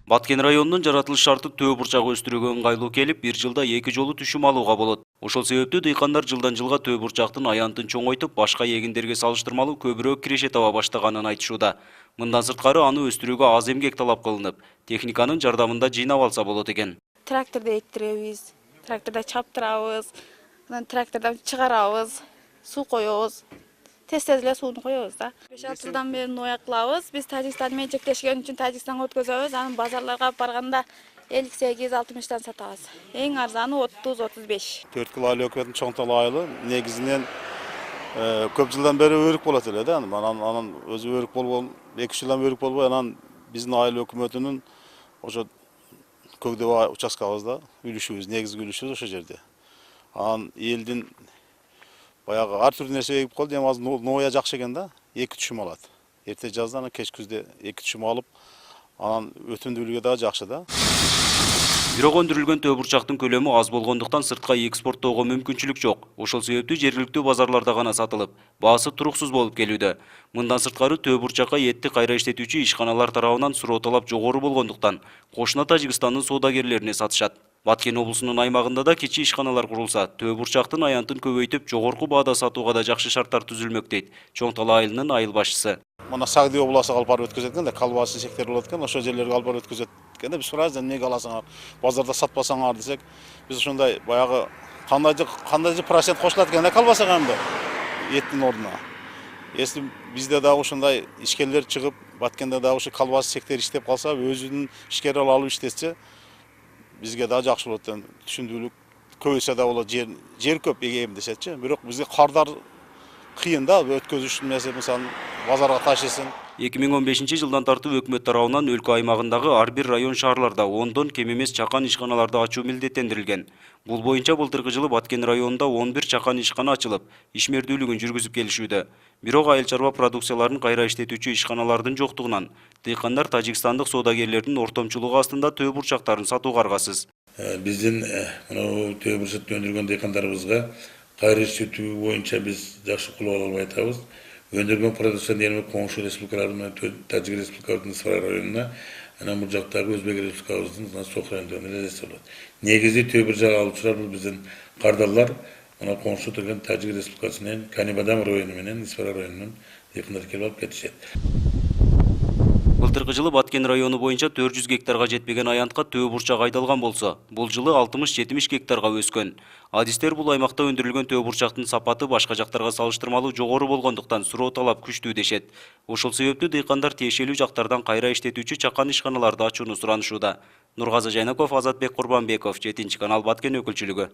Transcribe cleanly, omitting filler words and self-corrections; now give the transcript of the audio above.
Баткен районунун жаратылыш шарты төө бурчак өстүрүүгө ыңгайлуу келип, бир жылда 2 жолу түшүм алууга болот. Ошол себептүү дыйкандар жылдан жылга төө бурчактын аянтын чоңойтуп, башка эгиндерге салыштырмалуу көбүрөөк киреше таба баштаганын айтышууда. Мындан сырткары аны өстүрүүгө аз эмгек талап кылынып, техниканын жардамында жыйнап алса болот экен. Трактордо эктиребиз, трактордо чаптырабыз, анан трактордон чыгарабыз, суу коебуз. Тез-тез эле сууну коебуз да. 5-6 жылдан бери ноя кылабыз. Биз Тажикстан менен чектешкен үчүн Тажикстанга өткөзөбүз. Анан базарларга барганда 58-60 сатабыз. Эң арзаны 30-35. 4 кило өкмөттүн чоңтол айылы негизинен көп жылдан бери өрүк болот эле да. Анан өзү өрүк болгон 2 жылдан өрүк болбой, анан биздин айыл өкмөтүнүн ошо Көкдөб участкабызда үлүшүбүз, негизги үлүшүбүз ошо жерде. Анан элдин баягы ар түрдүү нерсе эгип коюлду, эми азыр ноя жакшы экен да, 2 түшүм алат. Эрте жазда, анан кеч күздө 2 түшүм алып, анан өтүмдүүлүгү дагы жакшы да. Бирок өндүрүлгөн төө бурчактын көлөмү аз болгондуктан сыртка экспорттоого мүмкүнчүлүк жок. Ошол себептүү жергиликтүү базарларда гана сатылып, баасы туруксуз болуп келүүдө. Мындан сырткары төө бурчакка этти кайра иштетүүчү ишканалар тарабынан суроо талап жогору болгондуктан кошуна Тажикстандын соодагерлерине сатышат. Баткен облусунун аймагында да кичи ишканалар курулса, төө бурчактын аянтын көбөйтүп, жогорку баада сатууга да жакшы шарттар түзүлмөк дейт Чоңтал айылынын айыл башчысы. Мына Сагдуу обласына алып барып өткөзөт экен да, колбасы сектор болот экен, ошол жерлерге алып барып өткөзөт экен да. Биз сурайбыз, эмнеге аласыңар, базарда сатпасаңар десек, биз ошондой баягы кандайчы процент кошулат экен да колбасага эмне эттин ордуна. Если бизде дагы ушундай ишкерлер чыгып, Баткенде дагы ушу колбасы сектор иштеп калса, өзүнүн ишкер алып иштетсе, бизге дагы жакшы болот. Түшүндүүлүк көбөйсө да болот, жер көп эгем десечи. Бирок бизге кардар кыйын да, өткөзүш нерсе, мисалы базарга ташысын. 2015 жылдан тартып өкмөт тарабынан өлкө аймагындагы ар бир район шаарларда 10дон кем эмес чакан ишканаларды ачуу милдеттендирилген. Бул боюнча былтыркы жылы Баткен районунда 11 чакан ишкана ачылып, ишмердүүлүгүн жүргүзүп келишүүдө. Бирок айыл чарба продукцияларын кайра иштетүүчү ишканалардын жоктугунан дыйкандар тажикстандык соодагерлердин ортомчулугу астында төө бурчактарын сатууга аргасыз. Биздин мына төө бурчакты өндүргөн дыйкандарыбызга кайра иштетүү боюнча биз жакшы кулуп ала албай атабыз. Өндүргөн продукцияны эми коңшу республикалар менен Тажик республикабыздын Сарай районуна, анан бул жактагы Өзбек республикабыздын Сох райондоруна элестеп болот. Негизи төө бурчак алуучулар бул биздин кардарлар, мына коңшу турган Тажик республикасынын Канибадам району менен Исфара районунун дыйкандары келип алып кетишет. Былтыркы жылы Баткен району боюнча 400 гектарга жетпеген аянтка төө бурчак айдалган болсо, бул жылы 60-70 гектарга өскөн. Адистер бул аймакта өндүрүлгөн төө бурчактын сапаты башка жактарга салыштырмалуу жогору болгондуктан суроо талап күчтүү дешет. Ошол себептүү дыйкандар тиешелүү жактардан кайра иштетүүчү чакан ишканаларды ачууну суранышууда. Нургазы Жайнаков, Азатбек Курбанбеков, 7 канал Баткен өкүлчүлүгү.